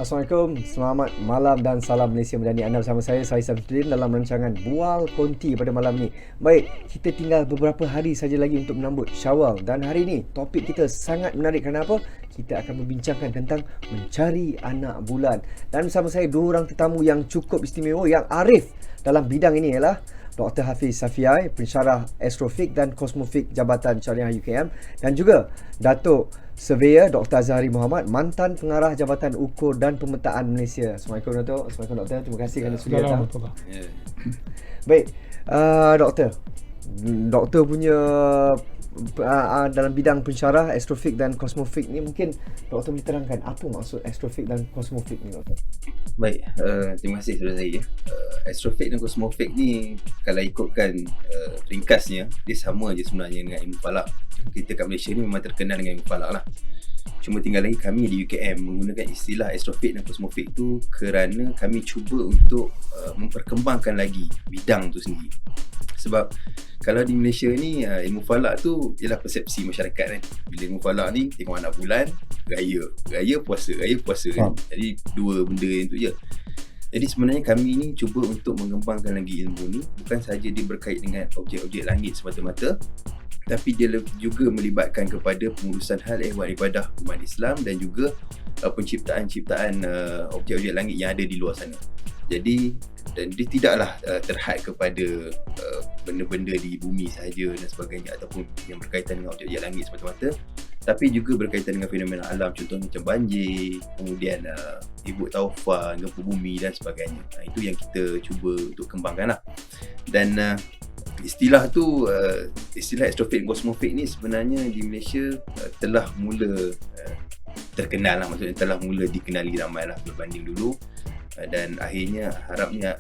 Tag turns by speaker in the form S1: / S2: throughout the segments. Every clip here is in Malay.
S1: Assalamualaikum, selamat malam dan salam Malaysia Madani. Anda bersama saya Samsudin dalam rancangan Bual Konti pada malam ni. Baik, kita tinggal beberapa hari saja lagi untuk menambut Syawal. Dan hari ni topik kita sangat menarik. Kenapa? Kita akan membincangkan tentang mencari anak bulan. Dan bersama saya dua orang tetamu yang cukup istimewa, yang arif dalam bidang ini ialah Dr. Hafiz Safiai, pensyarah astrofik dan kosmofik Jabatan Syariah UKM, dan juga Datuk Surveyor Dr. Azhari Muhammad, mantan pengarah Jabatan Ukur dan Pemetaan Malaysia. Assalamualaikum Datuk. Assalamualaikum Doktor. Terima kasih kerana sudi datang. Baik, Doktor. Doktor punya dalam bidang pensyarah astrofik dan kosmofik ni, mungkin Doktor boleh terangkan apa maksud astrofik dan kosmofik ni, Doktor?
S2: Baik, terima kasih saudara saya. Astrofik dan kosmofik ni kalau ikutkan ringkasnya, dia sama je sebenarnya dengan ilmu falak. Kita kat Malaysia ni memang terkenal dengan ilmu falak lah. Cuma tinggal lagi kami di UKM menggunakan istilah astrofik dan kosmofik tu kerana kami cuba untuk memperkembangkan lagi bidang tu sendiri. Sebab kalau di Malaysia ni ilmu falak tu ialah persepsi masyarakat kan. Bila ilmu falak ni tengok anak bulan, raya puasa kan. Jadi dua benda yang tu je. Jadi sebenarnya kami ni cuba untuk mengembangkan lagi ilmu ni, bukan sahaja dia berkait dengan objek-objek langit semata-mata, tapi dia juga melibatkan kepada pengurusan hal ehwal ibadah umat Islam dan juga penciptaan-ciptaan objek-objek langit yang ada di luar sana. Jadi dan dia tidaklah terhad kepada benda-benda di bumi sahaja dan sebagainya, ataupun yang berkaitan dengan objek-objek langit semata-mata, tapi juga berkaitan dengan fenomena alam, contohnya macam banjir, kemudian ibut taufan, gempa bumi dan sebagainya. Itu yang kita cuba untuk kembangkan lah. Dan istilah tu, istilah astrofik dan kosmofik ni sebenarnya di Malaysia telah mula terkenal lah, maksudnya telah mula dikenali ramai lah berbanding dulu. Dan akhirnya harapnya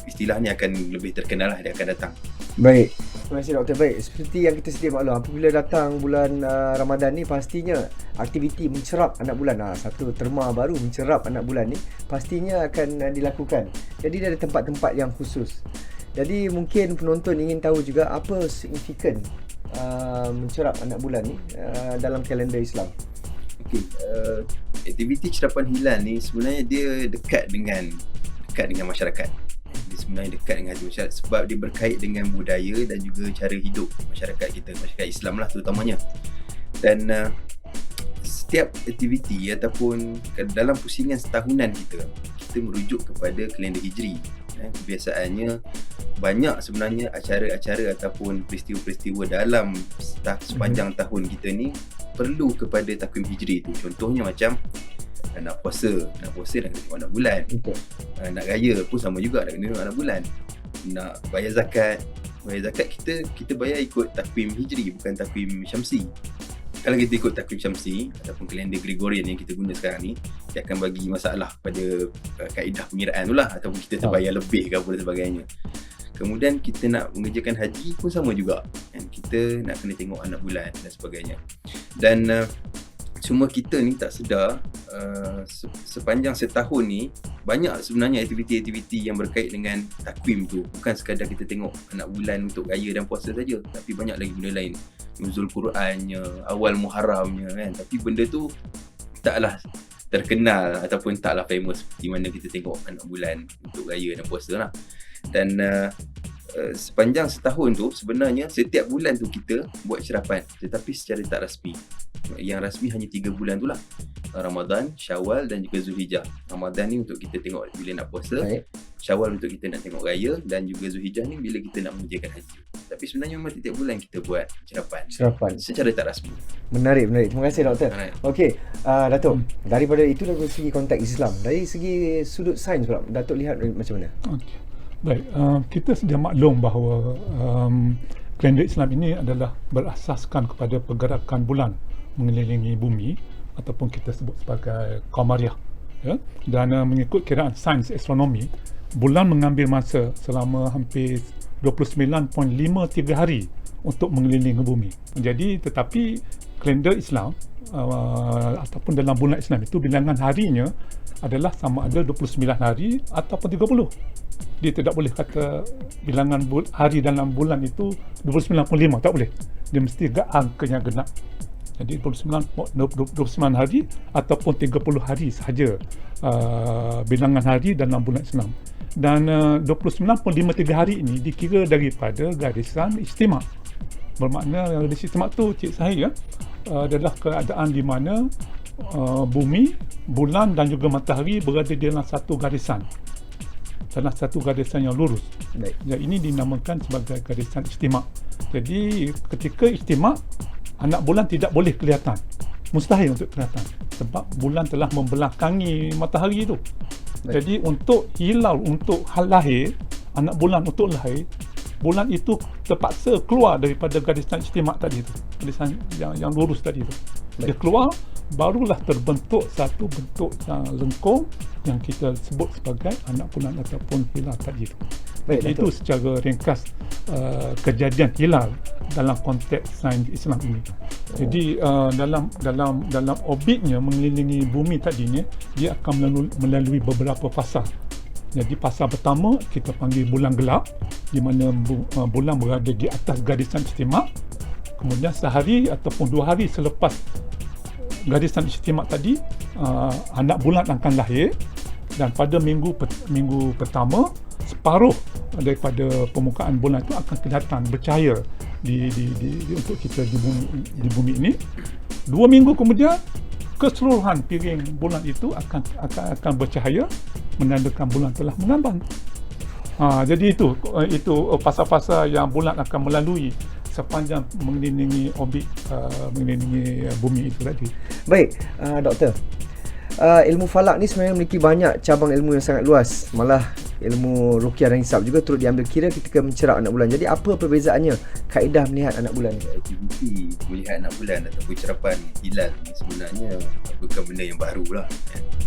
S2: istilah ni akan lebih terkenal lah, dia akan datang.
S1: Baik, terima kasih Doktor. Baik, seperti yang kita sedia maklum, apabila datang bulan Ramadan ni, pastinya aktiviti mencerap anak bulan, satu terma baru mencerap anak bulan ni pastinya akan dilakukan. Jadi dia ada tempat-tempat yang khusus. Jadi mungkin penonton ingin tahu juga apa signifikan mencerap anak bulan ni dalam kalender Islam.
S2: Okey, aktiviti cerapan hilal ni sebenarnya dia dekat dengan masyarakat. Dia sebenarnya dekat dengan hati masyarakat sebab dia berkait dengan budaya dan juga cara hidup masyarakat kita, masyarakat Islam lah terutamanya. Dan setiap aktiviti ataupun dalam pusingan setahunan kita merujuk kepada kalender Hijri. Kebiasaannya banyak sebenarnya acara-acara ataupun peristiwa-peristiwa dalam sepanjang tahun kita ni perlu kepada takwim Hijri tu. Contohnya macam nak puasa dah kena tengok anak bulan. Nak raya pun sama juga, dah kena tengok anak bulan. Nak bayar zakat kita bayar ikut takwim Hijri, bukan takwim Syamsi. Kalau kita ikut takwim Syamsi ataupun kalender Gregorian yang kita guna sekarang ni, dia akan bagi masalah pada kaedah pengiraan tu lah, ataupun kita terbayar lebih ke apa dan sebagainya. Kemudian kita nak mengerjakan haji pun sama juga kan? Kita nak kena tengok anak bulan dan sebagainya. Dan semua kita ni tak sedar sepanjang setahun ni banyak sebenarnya aktiviti-aktiviti yang berkait dengan takwim tu. Bukan sekadar kita tengok anak bulan untuk raya dan puasa saja, tapi banyak lagi benda lain. Nuzul Qurannya, awal Muharramnya kan. Tapi benda tu taklah terkenal ataupun taklah famous seperti mana kita tengok anak bulan untuk raya dan puasa lah. Dan sepanjang setahun tu sebenarnya setiap bulan tu kita buat cerapan, tetapi secara tak rasmi. Yang rasmi hanya 3 bulan tu lah, Ramadan, Syawal dan juga Zulhijjah. Ramadan ni untuk kita tengok bila nak puasa, Syawal untuk kita nak tengok raya, dan juga Zulhijjah ni bila kita nak mengerjakan haji. Tapi sebenarnya memang setiap bulan kita buat cerapan secara tak rasmi. Menarik.
S1: Terima kasih Doktor. Okey, Datuk, daripada itu dari segi konteks Islam, dari segi sudut sains pula, Datuk lihat macam mana?
S3: Okay. Baik, kita sedia maklum bahawa kalender Islam ini adalah berasaskan kepada pergerakan bulan mengelilingi bumi, ataupun kita sebut sebagai Qamariyah, ya? Dan mengikut kiraan sains astronomi, bulan mengambil masa selama hampir 29.53 hari untuk mengelilingi bumi. Jadi tetapi kalender Islam ataupun dalam bulan Islam itu bilangan harinya adalah sama ada 29 hari ataupun 30. Dia tidak boleh kata bilangan hari dalam bulan itu 29.5, tak boleh. Dia mesti angkanya genap. Jadi 29 hari ataupun 30 hari sahaja bilangan hari dalam bulan Islam. Dan 29.53 hari ini dikira daripada garisan istimak. Bermakna garisan istimak tu Cik Sahih adalah keadaan di mana bumi, bulan dan juga matahari berada dalam satu garisan. Dalam satu garisan yang lurus.
S1: Baik.
S3: Dan ini dinamakan sebagai garisan istimak. Jadi ketika istimak, anak bulan tidak boleh kelihatan. Mustahil untuk kelihatan. Sebab bulan telah membelakangi matahari itu.
S1: Baik.
S3: Jadi untuk hilal, untuk hal lahir, anak bulan untuk lahir, bulan itu terpaksa keluar daripada garisan istimak tadi itu. Garisan yang lurus tadi itu. Dia
S1: Baik.
S3: keluar, barulah terbentuk satu bentuk yang lengkung yang kita sebut sebagai anak bulan ataupun hilal tadi itu.
S1: Baik,
S3: Jadi itu secara ringkas kejadian hilal dalam konteks sains Islam ini. Jadi dalam orbitnya mengelilingi bumi tadinya, dia akan melalui beberapa fasa. Jadi fasa pertama kita panggil bulan gelap, di mana bulan berada di atas garisan istimak. Kemudian sehari ataupun 2 hari selepas garisan istimak tadi, anak bulan akan lahir, dan pada minggu pertama separuh daripada permukaan bulan itu akan kelihatan bercahaya di untuk kita di bumi ini. 2 minggu kemudian keseluruhan piring bulan itu akan bercahaya, menandakan bulan telah mengambang. Jadi itu fasa-fasa yang bulan akan melalui sepanjang mengelilingi orbit mengelilingi bumi itu tadi.
S1: Baik, Doktor. Ilmu falak ni sebenarnya memiliki banyak cabang ilmu yang sangat luas. Malah ilmu ruqyah dan hisab juga turut diambil kira ketika mencerap anak bulan. Jadi apa perbezaannya kaedah melihat anak bulan ni?
S2: Aktiviti melihat anak bulan ataupun cerapan hilal ni sebenarnya bukan benda yang baru lah.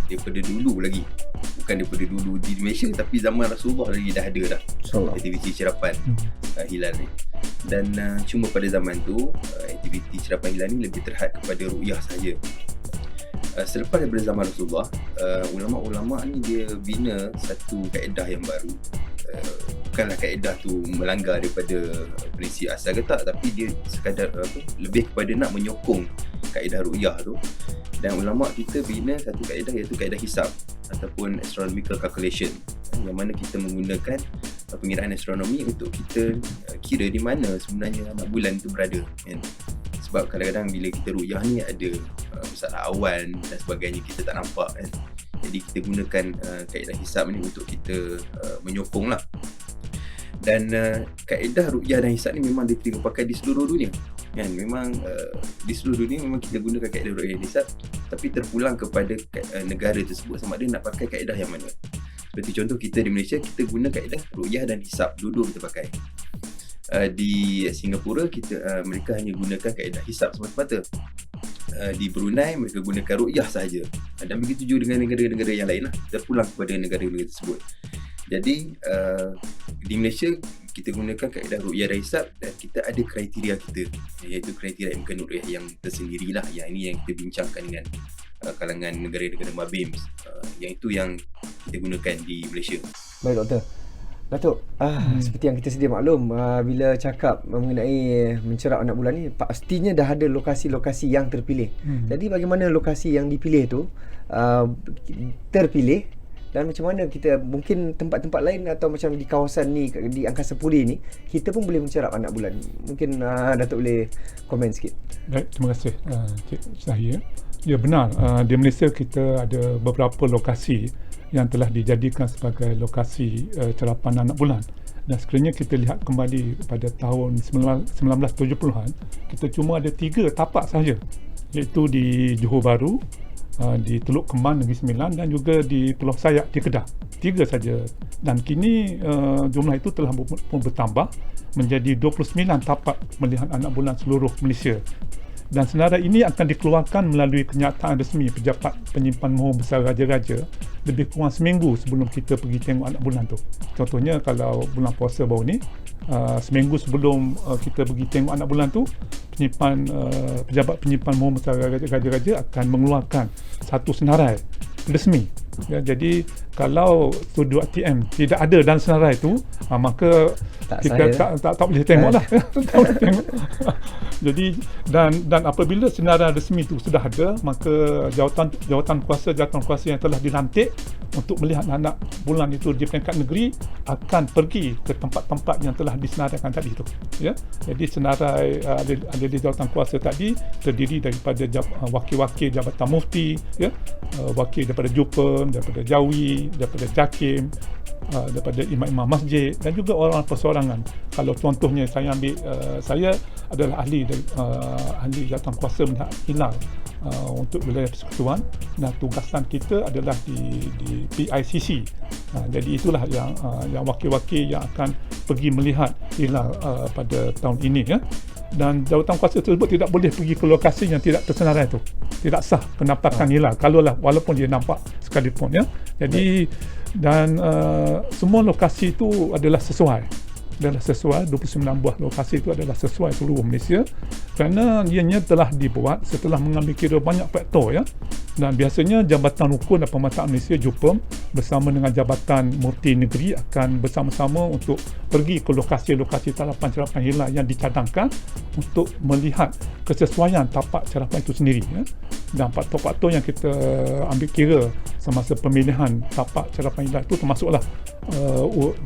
S2: Daripada dulu lagi. Bukan daripada dulu di Malaysia, tapi zaman Rasulullah lagi dah ada dah aktiviti cerapan hilal ni. Dan cuma pada zaman tu aktiviti cerapan hilal ni lebih terhad kepada ru'yah saja. Selepas daripada zaman Rasulullah, ulama-ulama ni dia bina satu kaedah yang baru. Bukanlah kaedah tu melanggar daripada prinsip asal ke tak, tapi dia sekadar lebih kepada nak menyokong kaedah ru'yah tu. Dan ulama kita bina satu kaedah, iaitu kaedah hisab ataupun astronomical calculation, yang mana kita menggunakan pengiraan astronomi untuk kita kira di mana sebenarnya anak bulan itu berada, kan? Sebab kadang-kadang bila kita ru'yah ni ada masalah awan dan sebagainya, kita tak nampak, kan? Jadi kita gunakan kaedah hisab ni untuk kita menyokong lah. Dan kaedah ru'yah dan hisab ni memang dipakai di seluruh dunia, kan? Memang di seluruh dunia memang kita gunakan kaedah ru'yah dan hisab, tapi terpulang kepada negara tersebut sama ada nak pakai kaedah yang mana. Seperti contoh kita di Malaysia, kita guna kaedah ru'yah dan hisab, dua-dua kita pakai. Di Singapura mereka hanya gunakan kaedah hisab semata-mata. Di Brunei mereka gunakan ru'yah sahaja. Dan begitu juga dengan negara-negara yang lain lah, terpulang kepada negara-negara tersebut. Jadi di Malaysia kita gunakan kaedah ru'yah dan hisab, dan kita ada kriteria kita, iaitu kriteria imkan ru'yah yang tersendirilah. Yang ini yang kita bincangkan dengan kalangan negara-negara MABIMS, yang itu yang kita gunakan di Malaysia.
S1: Baik, Doktor. Datuk, seperti yang kita sedia maklum, bila cakap mengenai mencerap anak bulan ni, pastinya dah ada lokasi-lokasi yang terpilih. Jadi bagaimana lokasi yang dipilih tu terpilih, dan macam mana kita, mungkin tempat-tempat lain atau macam di kawasan ni, di Angkasa Puri ni, kita pun boleh mencerap anak bulan. Mungkin Datuk boleh komen sikit.
S3: Baik, terima kasih Cik Sahih. Ya benar, di Malaysia kita ada beberapa lokasi yang telah dijadikan sebagai lokasi cerapan anak bulan. Dan sekiranya kita lihat kembali pada tahun 1970-an, kita cuma ada 3 tapak sahaja, iaitu di Johor Bahru, di Teluk Kemban Negeri Sembilan, dan juga di Pulau Sayak di Kedah. 3 saja. Dan kini jumlah itu telah pun bertambah menjadi 29 tapak melihat anak bulan seluruh Malaysia. Dan senarai ini akan dikeluarkan melalui kenyataan resmi Pejabat Penyimpan Mohon Besar Raja-Raja lebih kurang seminggu sebelum kita pergi tengok anak bulan tu. Contohnya kalau bulan puasa baru ni, seminggu sebelum kita pergi tengok anak bulan tu, Pejabat Penyimpan Mohon Besar Raja-Raja akan mengeluarkan satu senarai resmi Ya, jadi kalau sudut ATM tidak ada dalam senarai itu, maka
S1: Tak
S3: kita
S1: sah,
S3: tak boleh tengok lah. Tak boleh tengok. Jadi dan apabila senarai resmi itu sudah ada, maka jawatan kuasa yang telah dilantik untuk melihat anak bulan itu di peringkat negeri akan pergi ke tempat-tempat yang telah disenaraikan tadi itu. Ya, jadi senarai ada di jawatan kuasa tadi terdiri daripada wakil-wakil Jabatan Mufti, ya, wakil daripada Jupem, daripada Jawi, daripada Jakim, daripada imam-imam masjid dan juga orang persorangan. Kalau contohnya saya ambil, saya adalah ahli jawatan kuasa melihat hilal untuk wilayah persekutuan, dan tugasan kita adalah di PICC. Jadi itulah yang wakil-wakil yang akan pergi melihat hilal pada tahun ini, ya. Dan jawatan kuasa tersebut tidak boleh pergi ke lokasi yang tidak tersenarai itu. Tidak sah penampakan hilal walaupun dia nampak sekalipun, ya. Jadi dan semua lokasi itu adalah sesuai 29 buah lokasi itu adalah sesuai seluruh Malaysia, kerana ianya telah dibuat setelah mengambil kira banyak faktor, ya. Dan biasanya Jabatan Rukun dan Pemetaan Malaysia Jupem bersama dengan Jabatan Mufti Negeri akan bersama-sama untuk pergi ke lokasi-lokasi carapan hilal yang dicadangkan untuk melihat kesesuaian tapak carapan itu sendiri, ya. Dan faktor-faktor yang kita ambil kira semasa pemilihan tapak carapan hilal itu termasuklah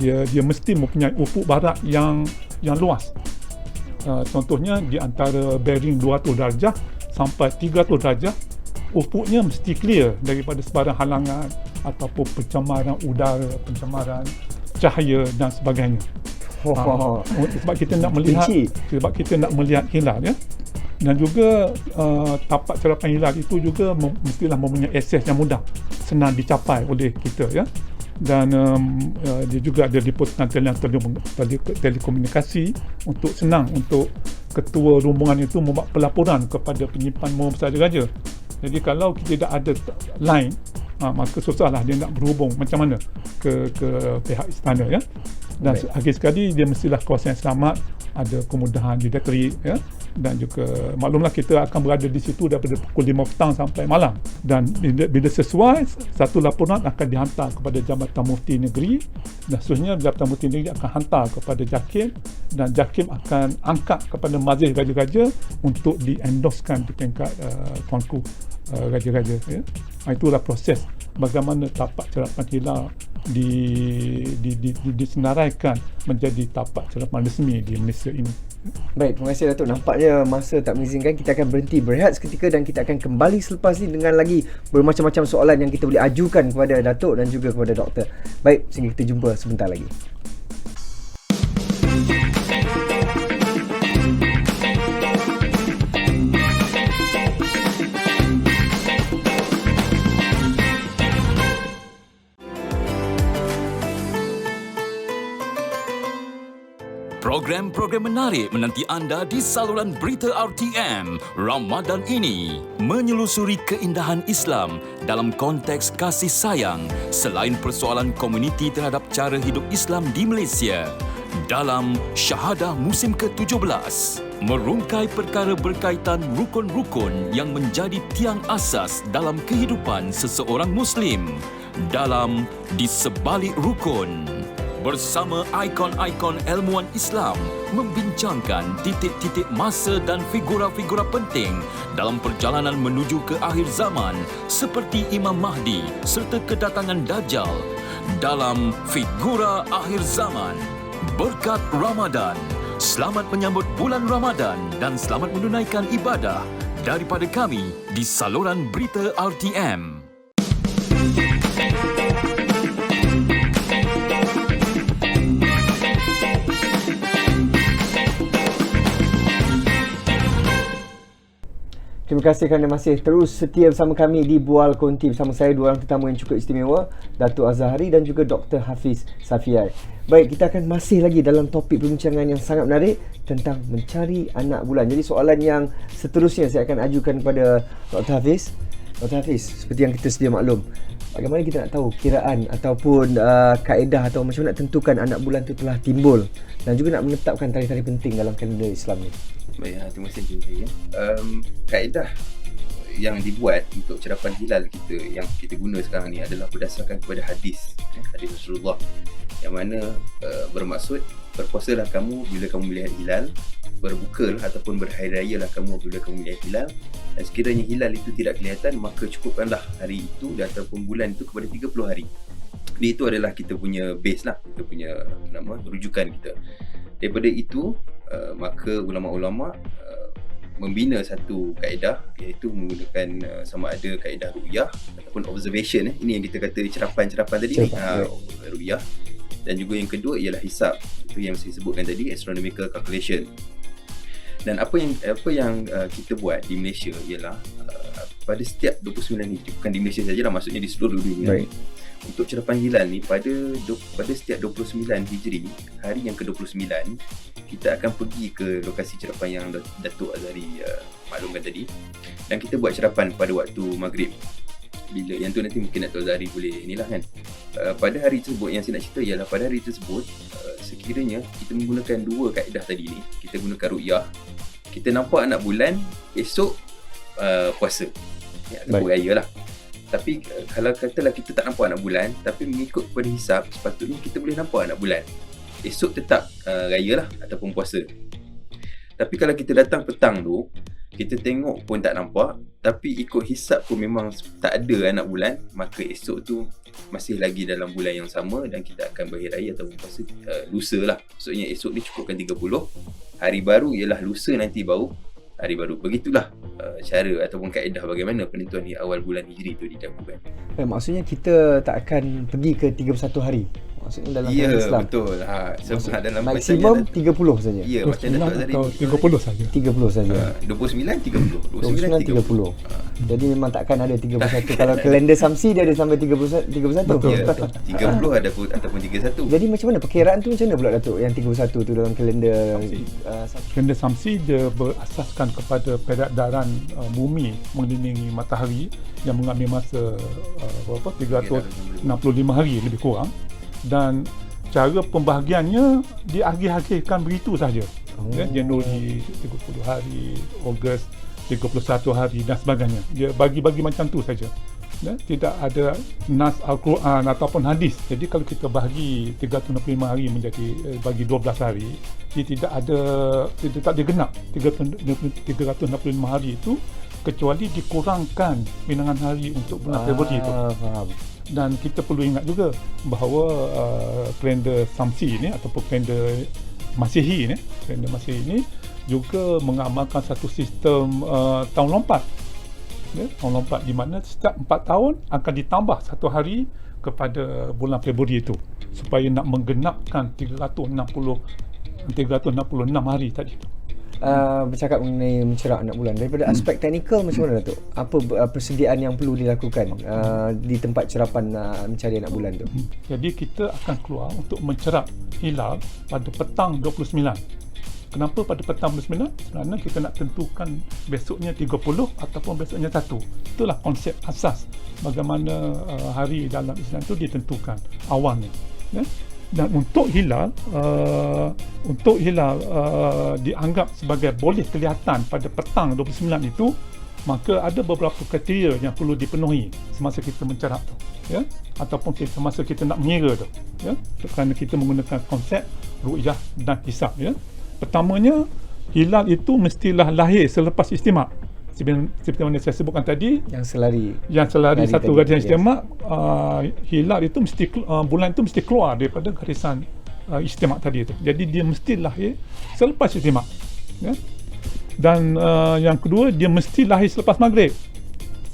S3: dia mesti mempunyai ufuk barat yang luas. Contohnya di antara bearing 200 darjah sampai 300 darjah, ufuknya mesti clear daripada sebarang halangan ataupun pencemaran udara, pencemaran cahaya dan sebagainya. Sebab kita nak melihat hilal, ya. Dan juga tapak carapan hilal itu juga mestilah mempunyai akses yang mudah, senang dicapai oleh kita, ya. Dan dia juga ada liputan telekomunikasi untuk senang untuk ketua rombongan itu membuat pelaporan kepada penyimpan Muar Besar Raja. Jadi kalau kita tidak ada line, maka susahlah dia nak berhubung macam mana ke pihak istana, ya. Dan akhir sekali dia mestilah kawasan yang selamat, ada kemudahan elektrik, ya. Dan juga maklumlah kita akan berada di situ daripada pukul 5 petang sampai malam, dan bila sesuai, satu laporan akan dihantar kepada Jabatan Mufti Negeri, dan seterusnya Jabatan Mufti Negeri akan hantar kepada Jakim, dan Jakim akan angkat kepada Majlis Raja-Raja untuk diendoskan di tingkat Tuanku Raja-Raja, ya. Itulah proses bagaimana tapak carapan hilal disenaraikan menjadi tapak carapan resmi di Malaysia ini.
S1: Baik, terima kasih Datuk. Nampaknya masa tak mengizinkan, kita akan berhenti berehat seketika dan kita akan kembali selepas ini dengan lagi bermacam-macam soalan yang kita boleh ajukan kepada Datuk dan juga kepada Doktor. Baik, sehingga kita jumpa sebentar lagi.
S4: Program-program menarik menanti anda di saluran berita RTM Ramadan ini. Menyelusuri keindahan Islam dalam konteks kasih sayang selain persoalan komuniti terhadap cara hidup Islam di Malaysia. Dalam Syahadah musim ke-17, merungkai perkara berkaitan rukun-rukun yang menjadi tiang asas dalam kehidupan seseorang Muslim. Dalam Di Sebalik Rukun, bersama ikon-ikon ilmuwan Islam membincangkan titik-titik masa dan figura-figura penting dalam perjalanan menuju ke akhir zaman seperti Imam Mahdi serta kedatangan Dajjal. Dalam Figura Akhir Zaman, berkat Ramadan. Selamat menyambut bulan Ramadan dan selamat menunaikan ibadah daripada kami di saluran berita RTM.
S1: Terima kasih kerana masih terus setia bersama kami di Bual Konti. Bersama saya dua orang tetamu yang cukup istimewa, Datuk Azhari dan juga Dr. Hafiz Safiai. Baik, kita akan masih lagi dalam topik perbincangan yang sangat menarik tentang mencari anak bulan. Jadi soalan yang seterusnya saya akan ajukan kepada Dr. Hafiz. Dr. Hafiz, seperti yang kita sedia maklum, bagaimana kita nak tahu kiraan ataupun kaedah atau macam mana nak tentukan anak bulan itu telah timbul dan juga nak menetapkan tarikh-tarikh penting dalam kalender Islam ni?
S2: Baik, terima kasih. Kaedah yang dibuat untuk cerapan hilal kita yang kita guna sekarang ni adalah berdasarkan kepada hadis Rasulullah, yang mana bermaksud berpuasalah kamu bila kamu melihat hilal, berbukalah ataupun berhari raya lah kamu bila kamu melihat hilal, dan sekiranya hilal itu tidak kelihatan maka cukupkanlah hari itu dan ataupun bulan itu kepada 30 hari. Jadi itu adalah kita punya base lah, kita punya rujukan kita. Daripada itu maka ulama-ulama membina satu kaedah, iaitu menggunakan sama ada kaedah ru'yah ataupun observation. Ini yang kita kata cerapan-cerapan tadi ni, ru'yah. Dan juga yang kedua ialah hisab, itu yang saya sebutkan tadi, astronomical calculation. Dan apa yang kita buat di Malaysia ialah pada setiap 29 Hijri, bukan di Malaysia sajalah, maksudnya di seluruh dunia.
S1: Baik.
S2: Untuk cerapan hilal ni pada setiap 29 Hijri, hari yang ke-29, kita akan pergi ke lokasi cerapan yang Datuk Azhari maklumkan tadi, dan kita buat cerapan pada waktu maghrib. Bila yang tu nanti mungkin Datuk Azhari boleh inilah kan. Pada hari tersebut, yang saya nak cerita ialah pada hari tersebut, sekiranya kita menggunakan dua kaedah tadi ni, kita gunakan ru'yah, kita nampak anak bulan, esok puasa ataupun raya lah. Tapi kalau katalah kita tak nampak anak bulan, tapi mengikut kepada hisab, sepatutnya kita boleh nampak anak bulan, esok tetap raya lah ataupun puasa. Tapi kalau kita datang petang tu, kita tengok pun tak nampak, tapi ikut hisab pun memang tak ada anak bulan, maka esok tu masih lagi dalam bulan yang sama dan kita akan berhari raya ataupun puasa lusa lah. Maksudnya esok ni cukupkan 30, hari baru ialah lusa nanti baru hari baru. Begitulah cara ataupun kaedah bagaimana penentuan di awal bulan Hijri itu dilakukan.
S1: Maksudnya kita tak akan pergi ke 31 hari. Maksudnya dalam Islam.
S2: Betul. Sebab dalam
S1: maksimum 30 saja.
S2: Ya, macam Datuk Azhari
S3: atau 30 saja.
S1: 30 saja.
S2: 29 30.
S1: 29 30. Jadi memang takkan ada 31. Kalau kalender Samsi dia ada sampai 31.
S2: Ya, 30 ada pun ataupun 31.
S1: Jadi macam mana perkiraan tu, macam mana pula Datuk yang 31 tu dalam kalender
S3: Kalender Samsi dia berasaskan kepada peredaran bumi mengelilingi matahari yang mengambil masa 365 hari lebih kurang, dan cara pembahagiannya diakhir-akhirkan begitu saja. Januari 30 hari, Ogos 31 hari dan sebagainya. Dia bagi-bagi macam tu saja. Tidak ada nas Al-Quran ataupun hadis. Jadi kalau kita bahagi 365 hari menjadi bagi 12 hari, dia tak digenap 365 hari itu, kecuali dikurangkan bilangan hari untuk bulan Februari itu.
S1: Faham.
S3: Dan kita perlu ingat juga bahawa kalender Samsi ini ataupun kalender Masihi ini juga mengamalkan satu sistem tahun lompat. Tahun lompat di mana setiap 4 tahun akan ditambah satu hari kepada bulan Februari itu, supaya nak menggenapkan 366 hari tadi itu.
S1: Bercakap mengenai mencerap anak bulan, daripada aspek teknikal macam mana Datuk? Apa persediaan yang perlu dilakukan di tempat cerapan mencari anak bulan tu?
S3: Jadi kita akan keluar untuk mencerap hilal pada petang 29. Kenapa pada petang 29? Kerana kita nak tentukan besoknya 30 ataupun besoknya 1. Itulah konsep asas bagaimana hari dalam Islam itu ditentukan awalnya. Dan untuk hilal dianggap sebagai boleh kelihatan pada petang 29 itu, maka ada beberapa kriteria yang perlu dipenuhi semasa kita mencerap tu, ataupun semasa kita nak mengira tu, kerana kita menggunakan konsep ru'yah dan hisab. Pertamanya, hilal itu mestilah lahir selepas istimak. Seperti mana saya sebutkan tadi, yang selari satu garisan istimak, hilal itu mesti bulan itu mesti keluar daripada garisan istimak tadi itu. Jadi dia mesti lahir selepas istimak. Dan yang kedua, dia mesti lahir selepas maghrib.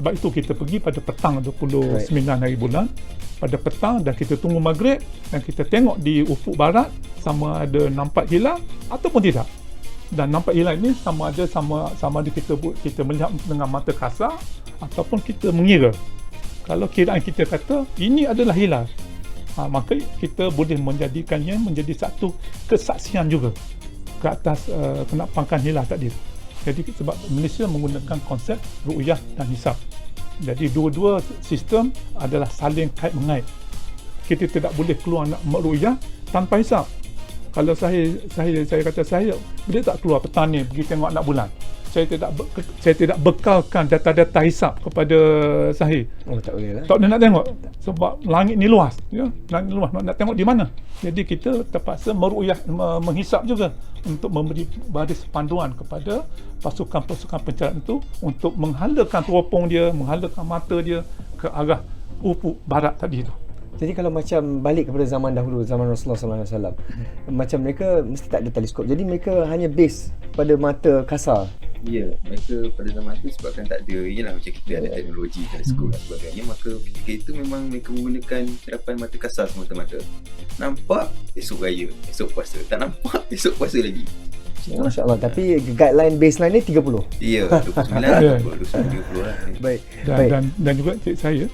S3: Sebab itu kita pergi pada petang 29 hari bulan, pada petang, dan kita tunggu maghrib dan kita tengok di ufuk barat sama ada nampak hilal ataupun tidak. Dan nampak hilal ini sama ada kita melihat dengan mata kasar ataupun kita mengira. Kalau kiraan kita kata ini adalah hilal, maka kita boleh menjadikannya menjadi satu kesaksian juga ke atas penampakan hilal tadi. Jadi sebab Malaysia menggunakan konsep ru'yah dan hisab. Jadi dua-dua sistem adalah saling kait-mengait. Kita tidak boleh keluar nak ru'yah tanpa hisab. Kalau saya kata saya boleh tak keluar petang ni pergi tengok anak bulan, saya tidak bekalkan data-data hisap kepada Zahir.
S1: Oh, tak boleh lah.
S3: Tak boleh nak tengok sebab langit ni luas, ya. Langit ni luas, nak tengok di mana. Jadi kita terpaksa menghisap juga untuk memberi baris panduan kepada pasukan-pasukan pencarian itu untuk menghalakan teropong dia, menghalakan mata dia ke arah ufuk barat tadi tu.
S1: Jadi kalau macam balik kepada zaman dahulu, zaman Rasulullah SAW, macam mereka mesti tak ada teleskop. Jadi mereka hanya base pada mata kasar.
S2: Ya, mereka pada zaman tu sebabkan tak ada, yelah macam kita ada teknologi teleskop dan sebagainya, maka ketika itu memang mereka menggunakan cerapan mata kasar semata-mata. Nampak esok raya, esok puasa. Tak nampak esok puasa lagi.
S1: Masya Allah. Tapi guideline baseline ni 30.
S2: Ya, 29 atau 30 lah.
S1: Baik.
S3: Dan juga cik saya,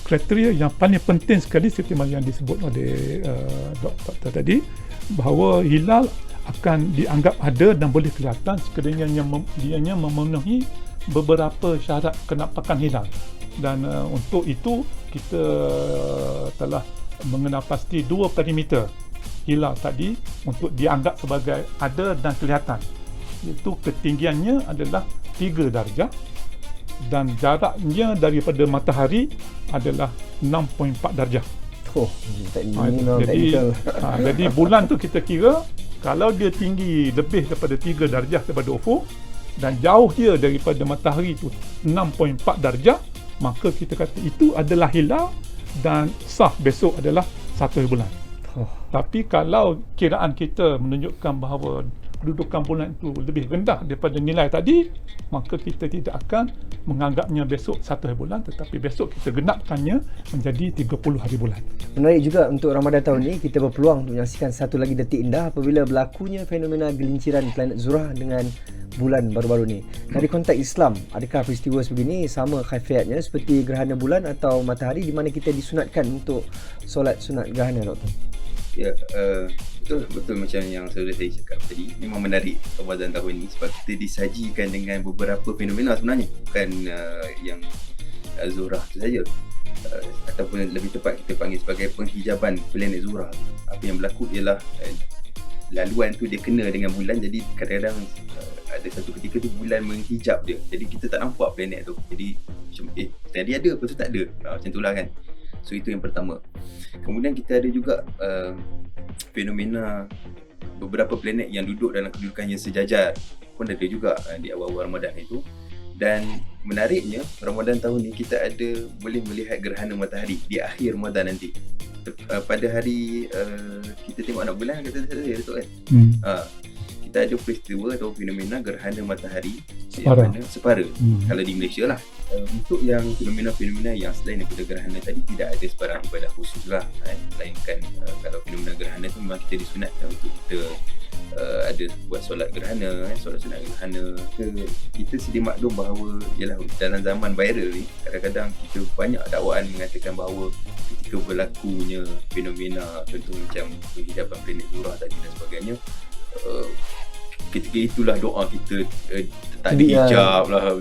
S3: kriteria yang paling penting sekali seperti yang disebut oleh doktor tadi, bahawa hilal akan dianggap ada dan boleh kelihatan sekiranya dianya memenuhi beberapa syarat kenampakan hilal. Dan untuk itu kita telah mengenal pasti 2 parameter hilal tadi untuk dianggap sebagai ada dan kelihatan, iaitu ketinggiannya adalah 3 darjah dan jaraknya daripada matahari adalah 6.4 darjah.
S1: Oh, memang teknikal.
S3: Jadi bulan tu kita kira kalau dia tinggi lebih daripada 3 darjah daripada ufuk dan jauh dia daripada matahari tu 6.4 darjah, maka kita kata itu adalah hilal dan sah besok adalah 1 bulan. Tapi kalau kiraan kita menunjukkan bahawa kedudukan bulan itu lebih rendah daripada nilai tadi, maka kita tidak akan menganggapnya besok 1 hari bulan, tetapi besok kita genapkannya menjadi 30 hari bulan.
S1: Menarik juga untuk Ramadan tahun ini, kita berpeluang untuk menyaksikan satu lagi detik indah apabila berlakunya fenomena gelinciran planet Zuhrah dengan bulan baru-baru ni. Dari konteks Islam, adakah peristiwa sebegini sama khaifiatnya seperti gerhana bulan atau matahari di mana kita disunatkan untuk solat sunat gerhana, Doktor?
S2: Ya, betul macam yang saudara saya cakap tadi. Memang menarik Ramadan tahun ini sebab kita disajikan dengan beberapa fenomena sebenarnya, bukan yang Zuhrah tu saja, ataupun lebih tepat kita panggil sebagai penghijaban planet Zuhrah. Apa yang berlaku ialah laluan tu dia kena dengan bulan, jadi kadang-kadang ada satu ketika tu bulan menghijab dia, jadi kita tak nampak planet tu. Jadi macam tadi ada, lepas tu tak ada, macam itulah kan. So itu yang pertama. Kemudian kita ada juga fenomena beberapa planet yang duduk dalam kedudukan yang sejajar pun ada juga di awal-awal Ramadan itu. Dan menariknya Ramadan tahun ni kita ada boleh melihat gerhana matahari di akhir Ramadan nanti. Pada hari kita tengok anak bulan, kata saya Datuk kan, kita ada peristiwa atau fenomena gerhana matahari separa. Kalau di Malaysia lah. Untuk yang fenomena-fenomena yang selain daripada gerhana tadi, tidak ada sebarang ibadah khusus lah, melainkan kalau fenomena gerhana tu memang kita disunatkan untuk kita ada buat solat gerhana, solat sunat gerhana. Kita sedia maklum bahawa ialah dalam zaman viral ni, kadang-kadang kita banyak dakwaan mengatakan bahawa ketika berlakunya fenomena contoh macam penghijaban planet Zuhrah tadi dan sebagainya, ketika itulah doa kita tak dihijab lah,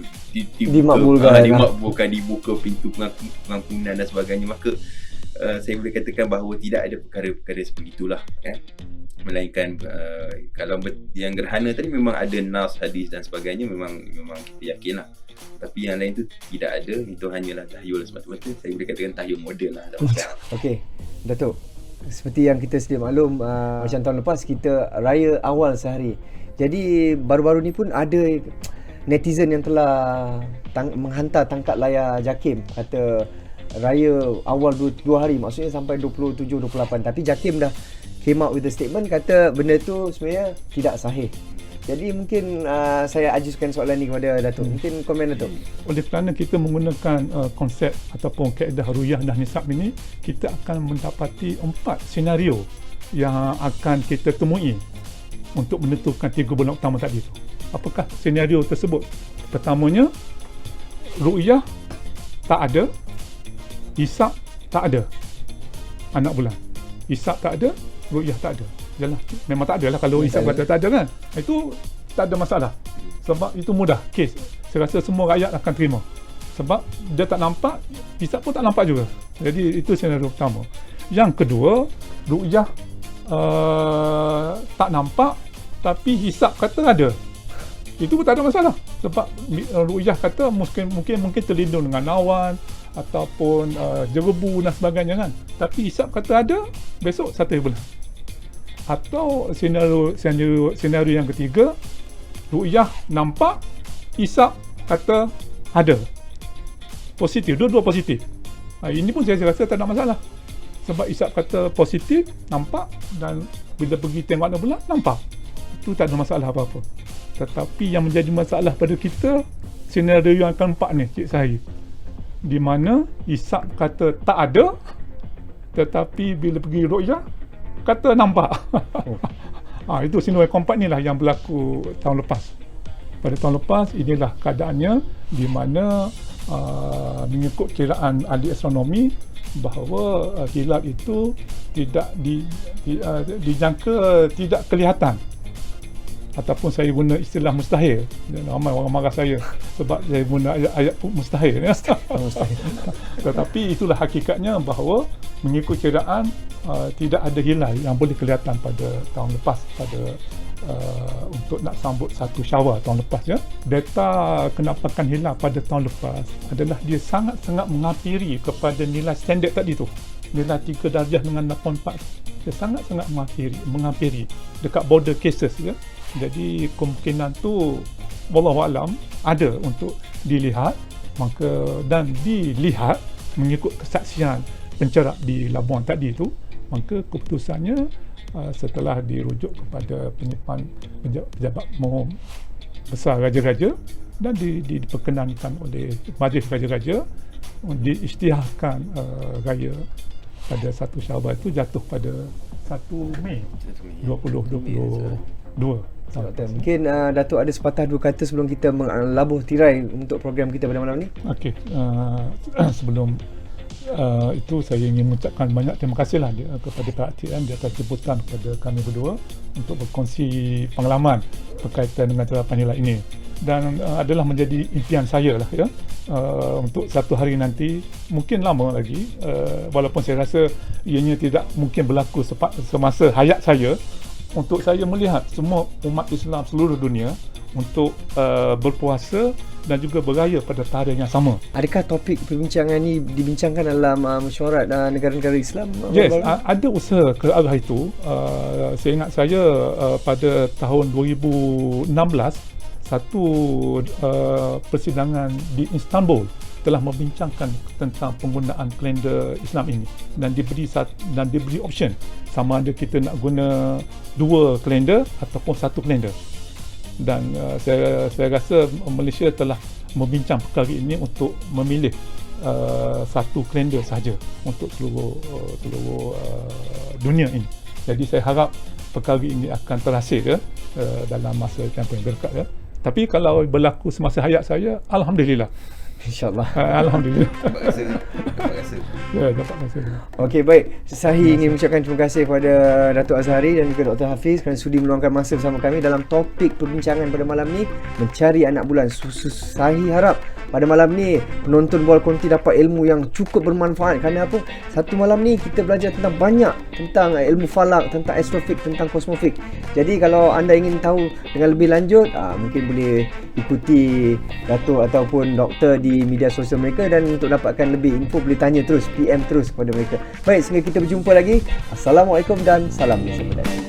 S2: dimakbulkan, dibuka pintu pengampunan dan sebagainya. Maka saya boleh katakan bahawa tidak ada perkara-perkara seperti itulah, melainkan kalau yang gerhana tadi memang ada nas, hadis dan sebagainya, memang kita yakinlah. Tapi yang lain tu tidak ada, itu hanyalah tahyul semata-mata. Saya boleh katakan tahyul moden lah.
S1: Okey, Datuk, seperti yang kita sedia maklum, macam tahun lepas kita raya awal sehari. Jadi baru-baru ni pun ada netizen yang telah menghantar tangkap layar JAKIM, kata raya awal 2 hari, maksudnya sampai 27-28. Tapi JAKIM dah came out with a statement kata benda tu sebenarnya tidak sahih. Jadi mungkin saya ajukan soalan ni kepada Datuk. Mungkin komen Datuk.
S3: Oleh kerana kita menggunakan konsep ataupun kaedah ruyah dan nisab ini, kita akan mendapati 4 senario yang akan kita temui untuk menentukan 3 bulan utama tadi itu. Apakah senario tersebut? Pertamanya, ru'yah tak ada, hisab tak ada anak bulan. Hisab tak ada, ru'yah tak ada. Yalah, memang tak ada lah kalau hisab kata tak ada kan. Itu tak ada masalah. Sebab itu mudah kes. Saya rasa semua rakyat akan terima. Sebab dia tak nampak, hisab pun tak nampak juga. Jadi itu senario pertama. Yang kedua, ru'yah tak nampak tapi hisab kata ada. Itu pun tak ada masalah. Sebab ru'yah kata mungkin terlindung dengan awan ataupun jerebu dan sebagainya kan. Tapi hisap kata ada, besok 1 hari bulan. Atau senario yang ketiga, ru'yah nampak, hisap kata ada. Positif, dua-dua positif. Ini pun saya rasa tak ada masalah. Sebab hisap kata positif, nampak, dan bila pergi tengok ada bulan, nampak. Itu tak ada masalah apa-apa. Tetapi yang menjadi masalah pada kita, senario yang akan 4 ni, Cik Sahi. Di mana hisap kata tak ada, tetapi bila pergi ru'yah, kata nampak. Itu senario keempat ni lah yang berlaku tahun lepas. Pada tahun lepas, inilah keadaannya di mana mengikut kiraan ahli astronomi bahawa hilal itu tidak dijangka tidak kelihatan, ataupun saya guna istilah mustahil. Ramai orang marah saya sebab saya guna ayat mustahil. Tetapi itulah hakikatnya bahawa mengikut kiraan tidak ada hilal yang boleh kelihatan pada tahun lepas, pada untuk nak sambut 1 Syawal tahun lepas ya. Data kenampakan hilal pada tahun lepas adalah dia sangat-sangat menghampiri kepada nilai standard tadi tu. Nilai 3 darjah dengan 8.4. Dia sangat-sangat menghampiri dekat border cases ya. Jadi kemungkinan tu wallahualam ada untuk dilihat, dan dilihat mengikut kesaksian pencerap di Labuan tadi tu, maka keputusannya setelah dirujuk kepada pejabat besar raja-raja dan diperkenankan oleh Majlis Raja-Raja, diisytiharkan raya pada 1 Syawal itu jatuh pada 1 Mei 2022.
S1: Mungkin Datuk ada sepatah dua kata sebelum kita melabuh tirai untuk program kita pada malam ni.
S3: Okey, sebelum itu saya ingin mengucapkan banyak terima kasihlah kepada Pak RTM di atas jemputan kepada kami berdua untuk berkongsi pengalaman berkaitan dengan terapan hilal ini, dan adalah menjadi impian saya lah ya, untuk satu hari nanti, mungkin lama lagi, walaupun saya rasa ianya tidak mungkin berlaku semasa hayat saya, untuk saya melihat semua umat Islam seluruh dunia untuk berpuasa dan juga beraya pada tarikh yang sama.
S1: Adakah topik perbincangan ni dibincangkan dalam mesyuarat negara-negara Islam?
S3: Yes, ada usaha ke arah itu. Saya ingat saya pada tahun 2016 satu persidangan di Istanbul telah membincangkan tentang penggunaan kalender Islam ini, dan diberi option sama ada kita nak guna 2 kalender ataupun 1 kalender. Dan saya rasa Malaysia telah membincang perkara ini untuk memilih 1 kalender sahaja untuk seluruh dunia ini. Jadi saya harap perkara ini akan terhasil dalam masa tempoh yang dekat ya. Tapi kalau berlaku semasa hayat saya, alhamdulillah.
S1: InsyaAllah.
S3: Alhamdulillah.
S2: Dapat rasa.
S3: Ya, dapat rasa.
S1: Okey, baik. Sahi ingin mengucapkan terima kasih kepada Datuk Azhari dan juga Dr. Hafiz kerana sudi meluangkan masa bersama kami dalam topik perbincangan pada malam ni, mencari anak bulan. Sahi harap pada malam ni penonton Bual Konti dapat ilmu yang cukup bermanfaat. Kerana apa? Satu malam ni kita belajar tentang banyak tentang ilmu falak, tentang astrofik, tentang kosmofik. Jadi kalau anda ingin tahu dengan lebih lanjut, mungkin boleh ikuti Datuk ataupun doktor di media sosial mereka, dan untuk dapatkan lebih info boleh tanya terus, PM terus kepada mereka. Baik, sehingga kita berjumpa lagi. Assalamualaikum dan salam Malaysia.